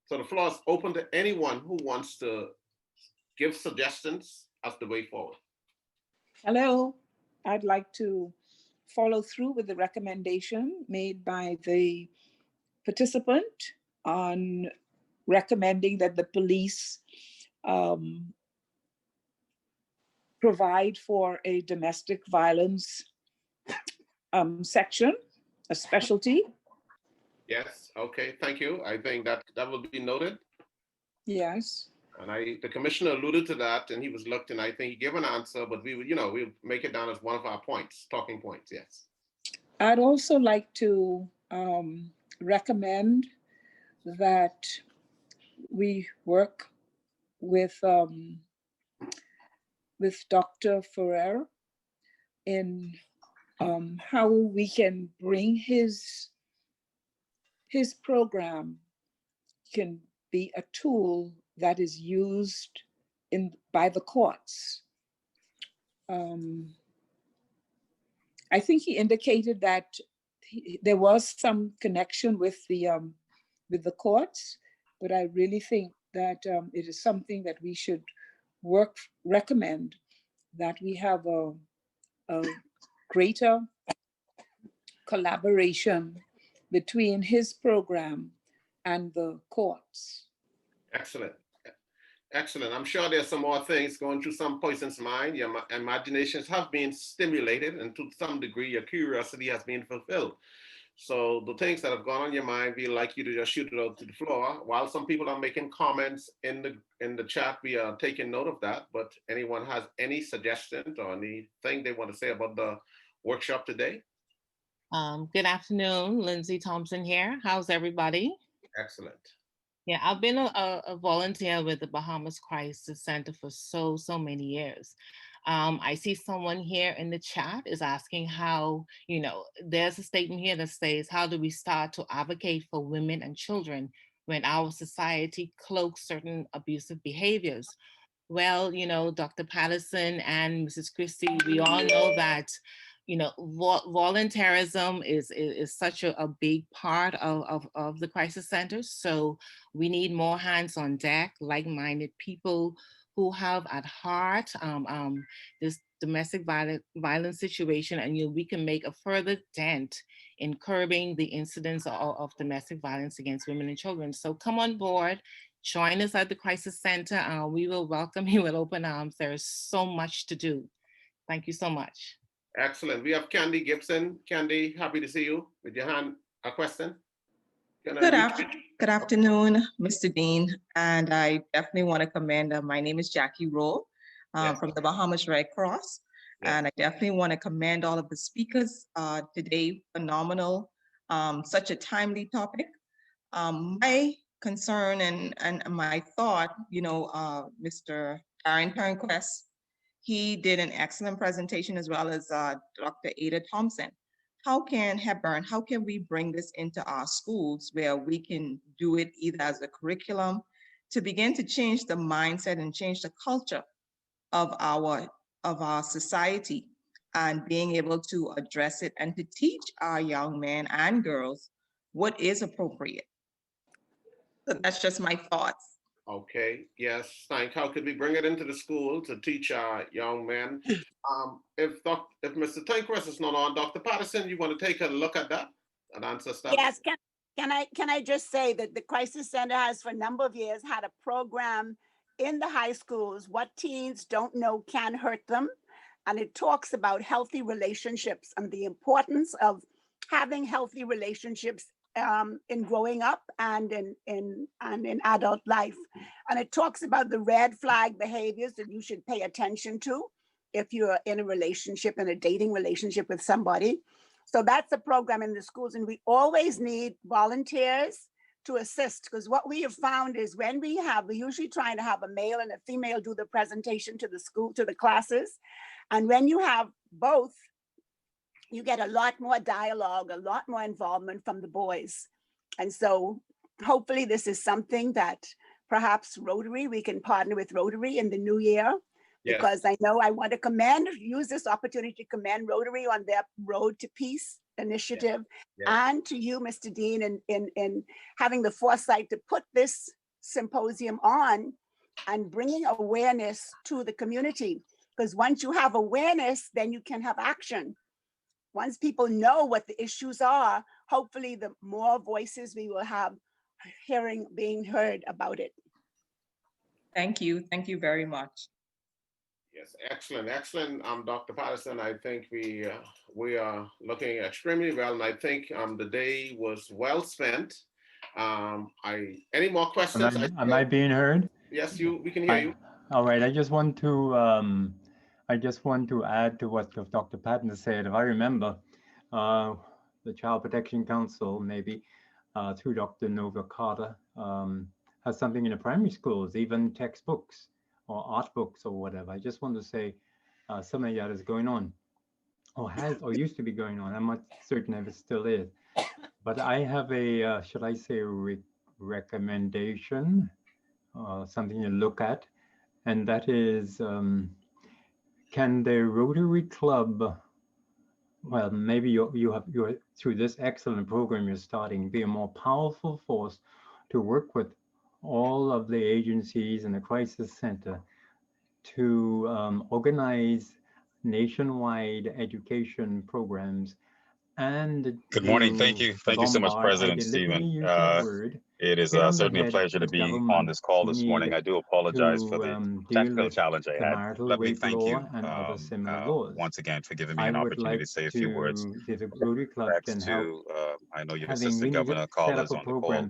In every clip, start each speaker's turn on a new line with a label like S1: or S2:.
S1: So the floor is open to anyone who wants to give suggestions as the way forward.
S2: Hello, I'd like to follow through with the recommendation made by the participant on recommending that the police provide for a domestic violence section, a specialty.
S1: Yes, okay, thank you. I think that will be noted.
S2: Yes.
S1: And the commissioner alluded to that, and he was looked, and I think he gave an answer, but we would, we'll make it down as one of our points, talking points, yes.
S2: I'd also like to recommend that we work with Dr. Ferrer in how we can bring his program can be a tool that is used by the courts. I think he indicated that there was some connection with the courts, but I really think that it is something that we should recommend, that we have a greater collaboration between his program and the courts.
S1: Excellent. Excellent. I'm sure there's some more things going through some person's mind. Your imaginations have been stimulated, and to some degree, your curiosity has been fulfilled. So the things that have gone on your mind, we'd like you to just shoot it out to the floor. While some people are making comments in the chat, we are taking note of that. But anyone has any suggestions or anything they want to say about the workshop today?
S3: Good afternoon, Lindsay Thompson here. How's everybody?
S1: Excellent.
S3: Yeah, I've been a volunteer with the Bahamas Crisis Center for so many years. I see someone here in the chat is asking how, there's a statement here that says, how do we start to advocate for women and children when our society cloaks certain abusive behaviors? Well, Dr. Patterson and Mrs. Christie, we all know that volunteerism is such a big part of the crisis centers. So we need more hands on deck, like-minded people who have at heart this domestic violence situation, and we can make a further dent in curbing the incidence of domestic violence against women and children. So come on board. Join us at the Crisis Center. We will welcome you with open arms. There is so much to do. Thank you so much.
S1: Excellent. We have Candy Gibson. Candy, happy to see you. With your hand, a question?
S4: Good afternoon, Mr. Dean. And I definitely want to commend, my name is Jackie Rowe from the Bahamas Red Cross. Yes. And I definitely want to commend all of the speakers today. Phenomenal, such a timely topic. My concern and my thought, Mr. Aaron Turnquest, he did an excellent presentation, as well as Dr. Ada Thompson. How can we bring this into our schools where we can do it either as a curriculum to begin to change the mindset and change the culture of our society, and being able to address it and to teach our young men and girls what is appropriate? So that's just my thoughts.
S1: Okay, yes, how could we bring it into the school to teach our young men? If Mr. Turnquest is not on, Dr. Patterson, you want to take a look at that and answer stuff?
S5: Yes, can I just say that the Crisis Center has for a number of years had a program in the high schools, What Teens Don't Know Can Hurt Them. And it talks about healthy relationships and the importance of having healthy relationships in growing up and in adult life. And it talks about the red flag behaviors that you should pay attention to if you're in a relationship, in a dating relationship with somebody. So that's a program in the schools, and we always need volunteers to assist, because what we have found is when we're usually trying to have a male and a female do the presentation to the school, to the classes. And when you have both, you get a lot more dialogue, a lot more involvement from the boys. And so hopefully this is something that perhaps Rotary, we can partner with Rotary in the new year. Yes. Because I know I want to use this opportunity to commend Rotary on their road to peace initiative,
S1: Yes.
S5: and to you, Mr. Dean, in having the foresight to put this symposium on and bringing awareness to the community. Because once you have awareness, then you can have action. Once people know what the issues are, hopefully the more voices we will have being heard about it.
S4: Thank you. Thank you very much.
S1: Yes, excellent, excellent, Dr. Patterson. I think we are looking extremely well, and I think the day was well spent. Any more questions?
S6: Am I being heard?
S1: Yes, we can hear you.
S6: All right. I just want to add to what Dr. Patton said. If I remember, the Child Protection Council, maybe through Dr. Nova Carter, has something in the primary schools, even textbooks or art books or whatever. I just want to say something that is going on, or has, or used to be going on. I'm not certain if it still is. But I have a, should I say, recommendation, something to look at, and that is, can the Rotary Club, well, maybe you're through this excellent program you're starting, be a more powerful force to work with all of the agencies and the crisis center to organize nationwide education programs and
S7: Good morning. Thank you. Thank you so much, President Stephen. It is certainly a pleasure to be on this call this morning. I do apologize for the technical challenge I had. Let me thank you once again for giving me an opportunity to say a few words. I know your assistant governor Carla is on the call.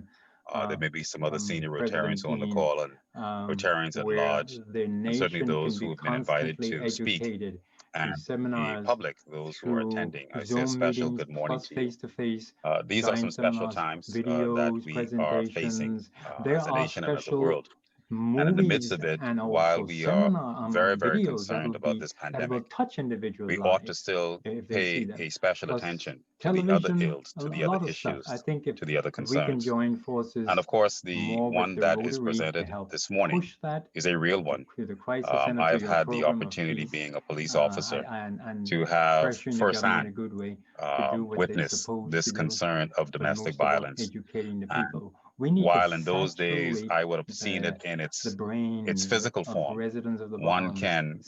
S7: There may be some other senior Rotarians on the call and Rotarians at large, and certainly those who have been invited to speak. And the public, those who are attending, I say a special good morning to you. These are some special times that we are facing as a nation and as a world. And in the midst of it, while we are very, very concerned about this pandemic, we ought to still pay a special attention to the other ills, to the other issues, to the other concerns. And of course, the one that is presented this morning is a real one. I've had the opportunity, being a police officer, to have firsthand witness this concern of domestic violence. And while in those days I would have seen it in its physical form, one can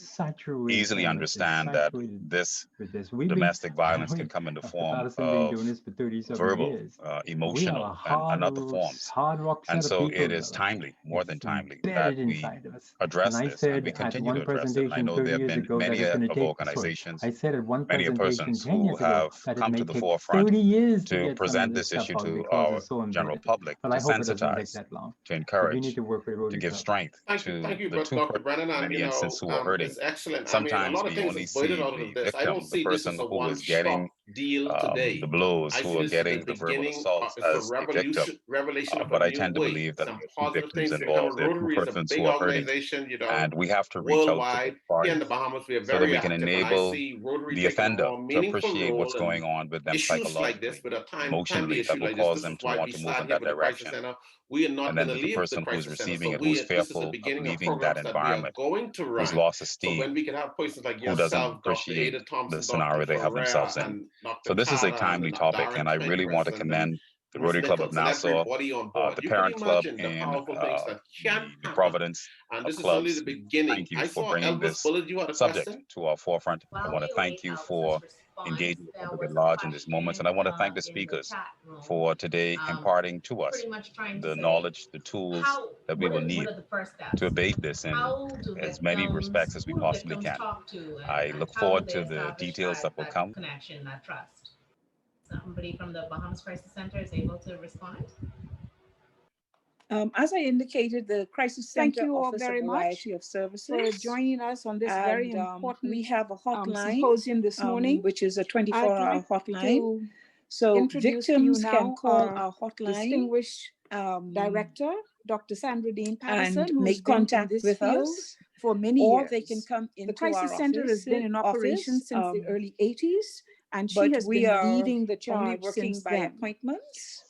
S7: easily understand that this domestic violence can come in the form of verbal, emotional, and other forms. And so it is timely, more than timely, that we address this, and we continue to address it. And I know there have been many of organizations, many of persons who have come to the forefront to present this issue to our general public, to sensitize, to encourage, to give strength to the two persons in many instances who are hurting. Sometimes we only see the victim, the person who is getting the blows, who are getting the verbal assaults as the victim. But I tend to believe that there are two victims involved. There are two persons who are hurting, and we have to reach out to both parties so that we can enable the offender to appreciate what's going on with them psychologically, emotionally, that will cause them to want to move in that direction. And then the person who's receiving it, who's fearful of leaving that environment, who's lost esteem, who doesn't appreciate the scenario they have themselves in. So this is a timely topic, and I really want to commend the Rotary Club of Nassau, the Parent Club in the Providence clubs. Thank you for bringing this subject to our forefront. I want to thank you for engaging the public at large in this moment. And I want to thank the speakers for today imparting to us the knowledge, the tools that we will need to abate this in as many respects as we possibly can. I look forward to the details that will come.
S8: Somebody from the Bahamas Crisis Center is able to respond.
S2: As I indicated, the Crisis Center
S9: Thank you all
S2: offers
S9: very
S2: a
S9: much
S2: variety of services.
S9: for joining us on this very important
S2: we have a hotline
S9: symposium this morning,
S2: which is a 24-hour
S9: like
S2: hotline. So victims can call our hotline,
S9: distinguished director, Dr. Sandra Dean Patterson,
S2: and make contact with us
S9: for many
S2: or
S9: years.
S2: they can come into
S9: the Crisis
S2: our
S9: Center has been in operation since the early 80s, and she has been leading the charge since by appointments.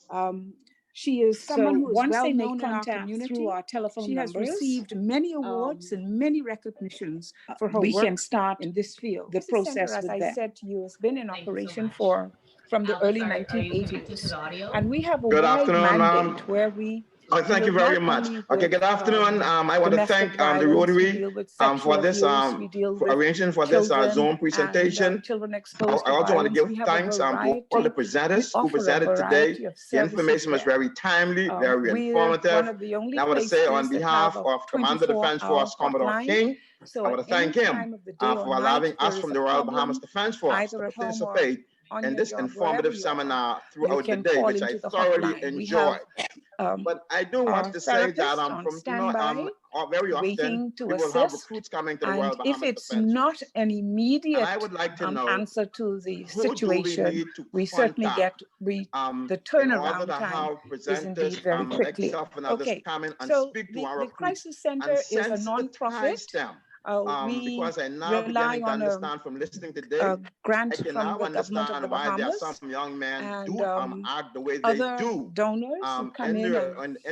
S9: She is someone who is well known in our community. Through our telephone she numbers. Has received many awards and many recognitions for her work can start in this field. The process, as I said to you, has been in operation for
S2: from the early
S8: Sorry, are you connected to
S2: 1980s.
S8: the audio?
S2: And we have a
S10: Good
S2: wide
S10: afternoon,
S2: mandate where we
S10: thank you
S2: deal
S10: very
S2: not
S10: much.
S2: only
S10: Okay,
S2: with,
S10: good afternoon. I want to
S2: domestic
S10: thank the
S2: violence, we
S10: Rotary
S2: deal with
S10: for
S2: sexual
S10: this
S2: abuse, we deal
S10: for
S2: with
S10: arranging for this
S2: children
S10: Zoom
S2: and
S10: presentation.
S2: children
S10: I
S2: exposed to
S10: also want to
S2: violence.
S10: give
S2: We have
S10: thanks
S2: a
S10: to all the
S2: variety, we
S10: presenters who
S2: offer a
S10: presented today.
S2: variety of
S10: The
S2: services
S10: information was
S2: there.
S10: very timely, very
S2: We're
S10: informative.
S2: one of the only
S10: And I want to say on
S2: places that have
S10: behalf
S2: a
S10: of Commander Defense
S2: 24-hour
S10: Force Commodore
S2: hotline.
S10: King,
S2: So
S10: I
S2: at
S10: want to
S2: any
S10: thank him
S2: time of the day or
S10: for
S2: night,
S10: allowing
S2: there
S10: us
S2: is
S10: from
S2: a
S10: the Royal Bahamas
S2: problem,
S10: Defense Force to
S2: either at home or
S10: participate
S2: on
S10: in
S2: your
S10: this
S2: job, wherever
S10: informative
S2: you are,
S10: seminar
S2: you
S10: throughout the
S2: can
S10: day,
S2: call
S10: which I
S2: into the
S10: thoroughly
S2: hotline. We
S10: enjoyed.
S2: have
S10: But I do
S2: our
S10: want to say that
S2: therapist on
S10: from
S2: standby,
S10: very often
S2: waiting to
S10: we will have
S2: assist.
S10: recruits coming to the Royal
S2: And if
S10: Bahamas
S2: it's
S10: Defense
S2: not
S10: Force.
S2: an
S10: And
S2: immediate
S10: I would like to know
S2: answer to the
S10: who do we
S2: situation,
S10: need to
S2: we certainly
S10: contact
S2: the
S10: in order
S2: turnaround
S10: to
S2: time
S10: have
S2: is indeed
S10: presenters
S2: very
S10: like
S2: quickly.
S10: yourself and others
S2: Okay,
S10: come in and
S2: so
S10: speak to
S2: the
S10: our recruits
S2: Crisis
S10: and
S2: Center is a nonprofit.
S10: sensitize them.
S2: We
S10: Because I now
S2: rely
S10: beginning to
S2: on
S10: understand from listening today,
S2: a
S10: I
S2: grant
S10: can
S2: from
S10: now
S2: the government of the
S10: understand why there are
S2: Bahamas
S10: some young men
S2: and
S10: do act the way they
S2: other
S10: do
S2: donors who come
S10: in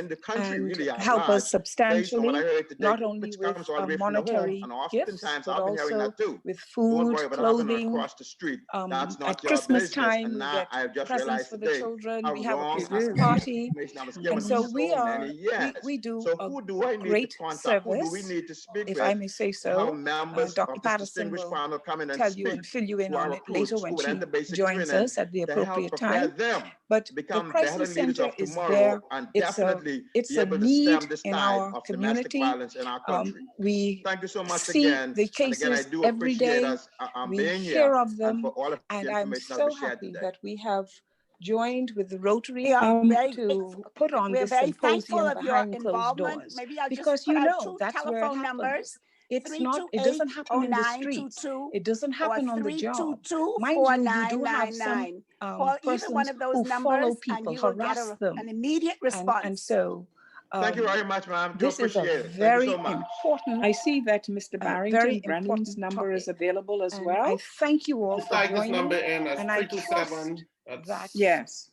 S10: the country
S2: and
S10: really at
S2: help
S10: large.
S2: us
S10: Based on what I
S2: substantially,
S10: heard today,
S2: not only
S10: which
S2: with
S10: comes all the way from the home,
S2: monetary
S10: and
S2: gifts,
S10: oftentimes
S2: but
S10: I've been hearing
S2: also
S10: that too.
S2: with
S10: Don't
S2: food,
S10: worry about happening
S2: clothing.
S10: across the street. That's
S2: At
S10: not your
S2: Christmas
S10: business.
S2: time,
S10: And
S2: we
S10: now
S2: get
S10: I have just
S2: presents
S10: realized
S2: for the
S10: today
S2: children.
S10: how
S2: We have a
S10: wrong
S2: Christmas
S10: that
S2: party.
S10: information I was given
S2: And
S10: for
S2: so
S10: so many years.
S2: we do
S10: So
S2: a
S10: who do I need to
S2: great
S10: contact? Who do we
S2: service,
S10: need to speak
S2: if
S10: with?
S2: I may say
S10: How
S2: so.
S10: members
S2: Dr.
S10: of this
S2: Patterson
S10: distinguished
S2: will
S10: panel come in and
S2: tell you
S10: speak
S2: and fill you in
S10: to our
S2: on it later
S10: recruits
S2: when
S10: who would
S2: she
S10: enter basic
S2: joins
S10: training
S2: us at the
S10: to help
S2: appropriate
S10: prepare
S2: time.
S10: them
S2: But
S10: to
S2: the
S10: become better
S2: Crisis
S10: leaders
S2: Center
S10: of
S2: is
S10: tomorrow
S2: there.
S10: and
S2: It's
S10: definitely
S2: a
S10: be able to
S2: need
S10: stem this
S2: in
S10: tide
S2: our
S10: of domestic
S2: community.
S10: violence in our country.
S2: We
S10: Thank you so much
S2: see
S10: again.
S2: the
S10: And again, I
S2: cases
S10: do
S2: every
S10: appreciate
S2: day.
S10: us
S2: We
S10: being
S2: hear
S10: here
S2: of
S10: and for
S2: them,
S10: all of the
S2: and I'm
S10: information that
S2: so
S10: we shared
S2: happy
S10: today.
S2: that we have joined with the Rotary
S5: We are very
S2: to
S5: grateful.
S2: put on
S5: We're
S2: this
S5: very thankful
S2: symposium
S5: of your
S2: behind closed
S5: involvement.
S2: doors.
S5: Maybe I'll just
S2: Because
S5: put out two
S2: that's where it
S5: telephone numbers,
S2: happens. It doesn't happen in the streets.
S5: 328-0922
S2: It doesn't
S5: or
S2: happen on the job. Mind you do have some
S5: 322-4999. Call either one
S2: persons
S5: of those
S2: who
S5: numbers
S2: follow
S5: and
S2: people,
S5: you will get
S2: harass them.
S5: an immediate response.
S2: And so
S10: Thank you very much, ma'am. Do
S2: this is a
S10: appreciate it. Thank you
S2: very
S10: so much.
S2: important. I see that Mr. Barrington Brannan's number is available as well. I thank you all
S1: Just
S2: for
S1: type this
S2: joining.
S1: number in as
S2: And I trust
S1: 327.
S2: that
S1: Yes.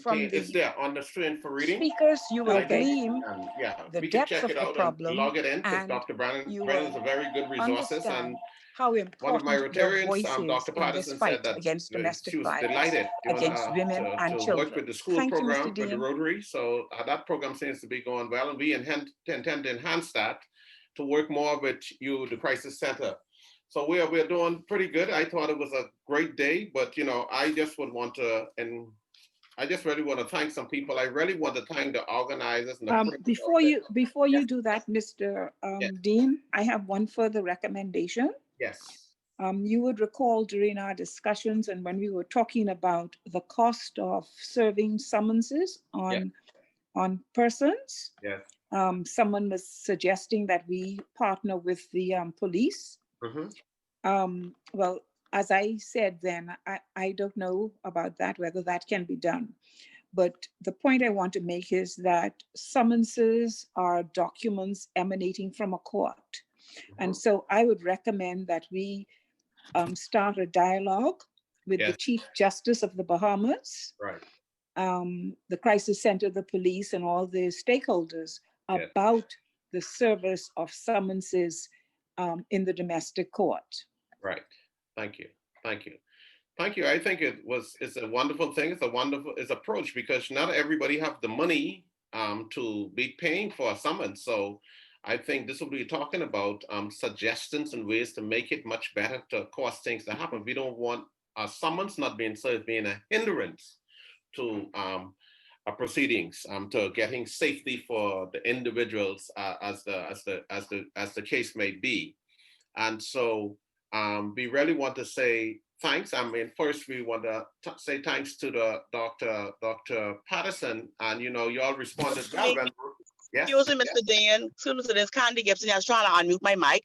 S2: from
S1: It's
S2: the
S1: there on the screen for reading.
S2: speakers, you will glean
S1: Yeah,
S2: the
S1: we can
S2: depth
S1: check
S2: of
S1: it
S2: the
S1: out
S2: problem,
S1: and log it in because
S2: and
S1: Dr. Brennan
S2: you
S1: is a very good resources. And
S2: how
S1: one of my
S2: important their
S1: Rotarians,
S2: voice is
S1: Dr.
S2: in this
S1: Patterson,
S2: fight
S1: said that
S2: against domestic
S1: she was
S2: violence,
S1: delighted
S2: against women and
S1: to
S2: children.
S1: work with the school
S2: Thank you,
S1: program
S2: Mr.
S1: with the
S2: Dean.
S1: Rotary. So that program seems to be going well, and we intend to enhance that to work more with you, the Crisis Center. So we're doing pretty good. I thought it was a great day, but I just would want to, and I just really want to thank some people. I really want to thank the organizers and the
S2: before you do that, Mr.
S1: Yes.
S2: Dean, I have one further recommendation.
S1: Yes.
S2: You would recall during our discussions and when we were talking about the cost of serving summonses on persons,
S1: yes.
S2: Someone was suggesting that we partner with the police.
S1: Mm-hmm.
S2: Well, as I said then, I don't know about that, whether that can be done. But the point I want to make is that summonses are documents emanating from a court. Mm-hmm. And so I would recommend that we start a dialogue with the Chief Justice of the Bahamas,
S1: right.
S2: The Crisis Center, the police, and all the stakeholders about the service of summonses in the domestic court.
S1: Right. Thank you. Thank you. Thank you. I think it's a wonderful thing. It's a wonderful approach because not everybody have the money to be paying for a summons. So I think this will be talking about suggestions and ways to make it much better to cause things to happen. We don't want a summons not being served being a hindrance to proceedings, to getting safety for the individuals as the case may be. And so we really want to say thanks. I mean, first we want to say thanks to the Dr. Patterson, and you all responded well.
S11: Excuse me, Mr. Dean. Excuse me, this Candy Gibson. I was trying to unmute my mic.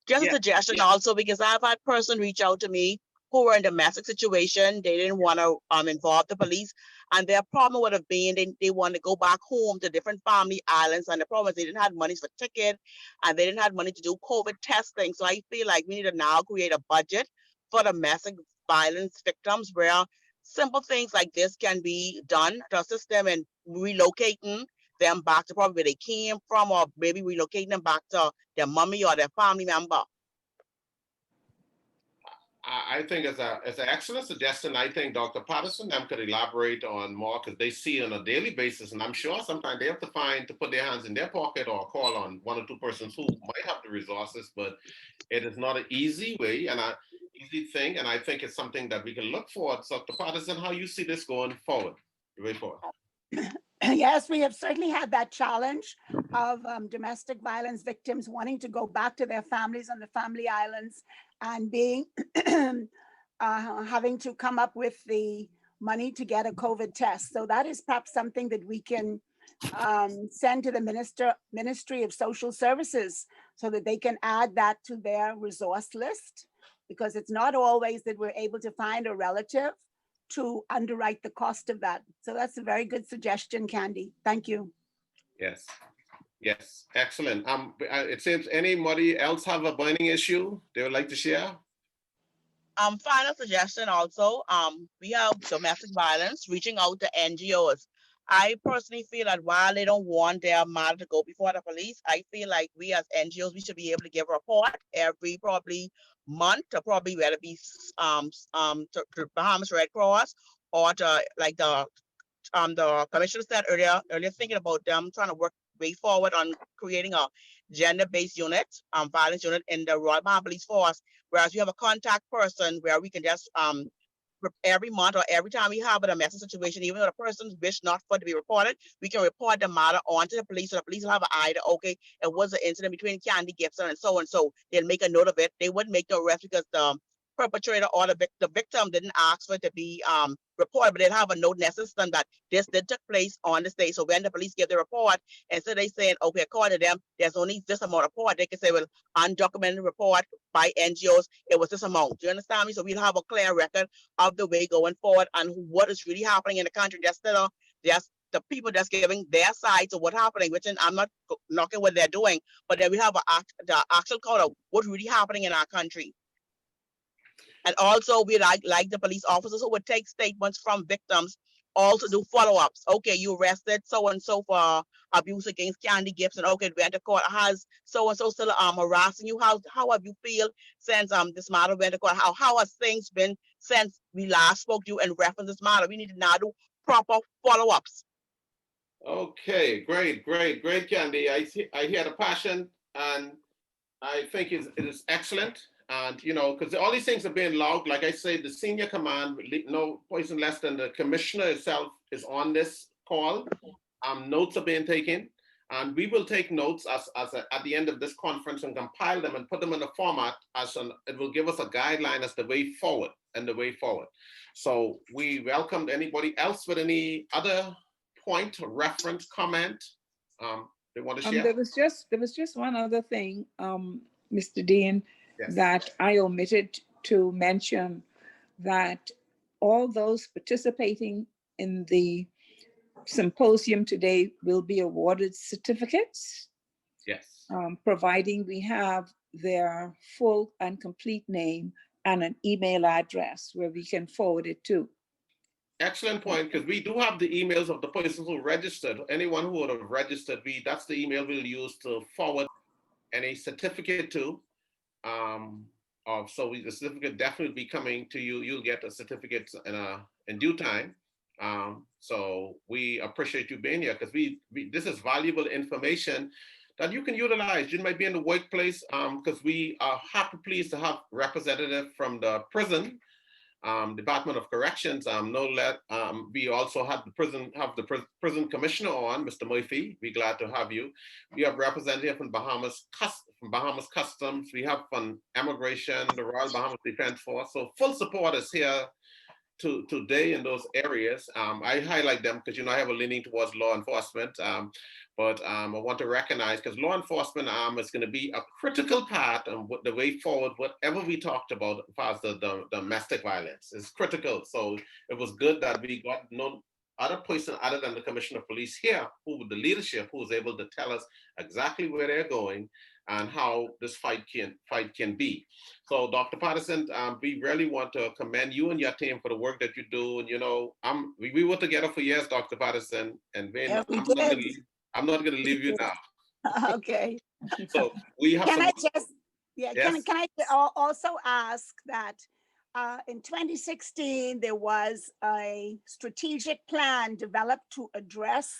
S11: Just a suggestion also, because I've had person reach out to me who were in a domestic situation. They didn't want to involve the police, and their problem would have been they want to go back home to different family islands, and the problem is they didn't have money for ticket, and they didn't have money to do COVID testing. So I feel like we need to now create a budget for domestic violence victims where simple things like this can be done to assist them in relocating them back to probably where they came from, or maybe relocating them back to their mommy or their family member.
S1: I think it's an excellent suggestion. I think Dr. Patterson them could elaborate on more because they see on a daily basis, and I'm sure sometimes they have to put their hands in their pocket or call on one or two persons who might have the resources, but it is not an easy way and an easy thing, and I think it's something that we can look forward. So, Dr. Patterson, how you see this going forward, the way forward?
S5: Yes, we have certainly had that challenge of domestic violence victims wanting to go back to their families on the family islands and being having to come up with the money to get a COVID test. So that is perhaps something that we can send to the Ministry of Social Services so that they can add that to their resource list, because it's not always that we're able to find a relative to underwrite the cost of that. So that's a very good suggestion, Candy. Thank you.
S1: Yes. Yes, excellent. It seems anybody else have a burning issue they would like to share?
S11: Final suggestion also, we have domestic violence reaching out to NGOs. I personally feel that while they don't want their matter to go before the police, I feel like we as NGOs, we should be able to give a report every probably month, to probably whether it be to Bahamas Red Cross or to like the commissioner said earlier thinking about them trying to work way forward on creating a gender-based unit, violence unit in the Royal Bahamas Police Force, whereas we have a contact person where we can just every month or every time we have a domestic situation, even though the person wish not for it to be reported, we can report the matter onto the police, so the police will have an eye that, okay, it was an incident between Candy Gibson and so. They'll make a note of it. They wouldn't make no arrest because the perpetrator or the victim didn't ask for it to be reported, but they'll have a note in their system that this did took place on this day. So when the police give the report, instead of they saying, okay, according to them, there's only this amount of report, they can say, well, undocumented report by NGOs, it was this amount. Do you understand me? So we'll have a clear record of the way going forward and what is really happening in the country. Just the people that's giving their sides of what's happening, which I'm not knocking what they're doing, but then we have the actual count of what's really happening in our country. And also we like the police officers who would take statements from victims, also do follow-ups. Okay, you arrested so-and-so for abuse against Candy Gibson. Okay, went to court. Has so-and-so still harassing you? How have you feel since this matter went to court? How has things been since we last spoke to you in reference to this matter? We need to now do proper follow-ups.
S1: Okay, great, Candy. I hear the passion, and I think it is excellent. And, because all these things are being logged, like I say, the senior command, no person less than the commissioner itself is on this call. Notes are being taken, and we will take notes at the end of this conference and compile them and put them in a format it will give us a guideline as the way forward So we welcome anybody else with any other point, reference, comment they want to share.
S2: There was just one other thing, Mr. Dean. Yes. That I omitted to mention, that all those participating in the symposium today will be awarded certificates.
S1: Yes.
S2: Providing we have their full and complete name and an email address where we can forward it to.
S1: Excellent point, because we do have the emails of the persons who registered. Anyone who would have registered, that's the email we'll use to forward any certificate to. So the certificate definitely be coming to you. You'll get a certificate in due time. So we appreciate you being here, because this is valuable information that you can utilize. You might be in the workplace, because we are happy pleased to have representative from the prison, Department of Corrections. We also have the prison commissioner on, Mr. Murphy. We're glad to have you. We have representative from Bahamas Customs. We have from Immigration, the Royal Bahamas Defense Force. So full support is here today in those areas. I highlight them because I have a leaning towards law enforcement. But I want to recognize, because law enforcement is going to be a critical part of the way forward, whatever we talked about as far as the domestic violence is critical. So it was good that we got no other person other than the Commissioner of Police here, who with the leadership, who was able to tell us exactly where they're going and how this fight can be. So Dr. Patterson, we really want to commend you and your team for the work that you do. And we were together for years, Dr. Patterson, and I'm not going to leave you now.
S5: Okay.
S1: So we have.
S5: Can I also ask that In 2016, there was a strategic plan developed to address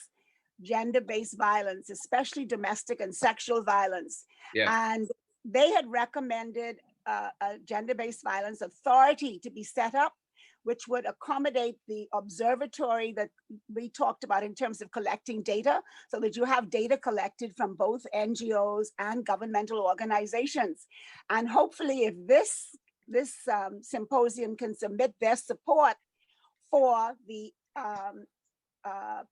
S5: gender-based violence, especially domestic and sexual violence.
S1: Yeah.
S5: And they had recommended a gender-based violence authority to be set up, which would accommodate the observatory that we talked about in terms of collecting data, so that you have data collected from both NGOs and governmental organizations. And hopefully, if this symposium can submit their support for the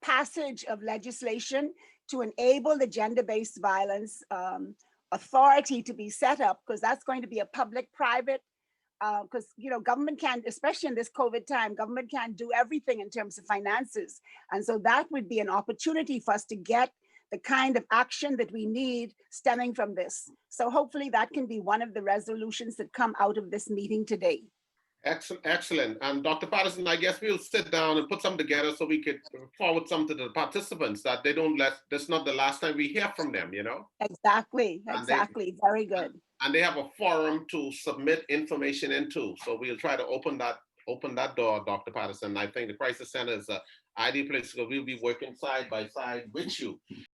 S5: passage of legislation to enable the gender-based violence authority to be set up, because that's going to be a public-private, because government can't, especially in this COVID time, government can't do everything in terms of finances. And so that would be an opportunity for us to get the kind of action that we need stemming from this. So hopefully that can be one of the resolutions that come out of this meeting today.
S1: Excellent, excellent. And Dr. Patterson, I guess we'll sit down and put some together so we could forward some to the participants, that they don't that's not the last time we hear from them,
S5: Exactly, exactly. Very good.
S1: And they have a forum to submit information into. So we'll try to open that door, Dr. Patterson. I think the Crisis Center is an ideal place, because we'll be working side by side with you.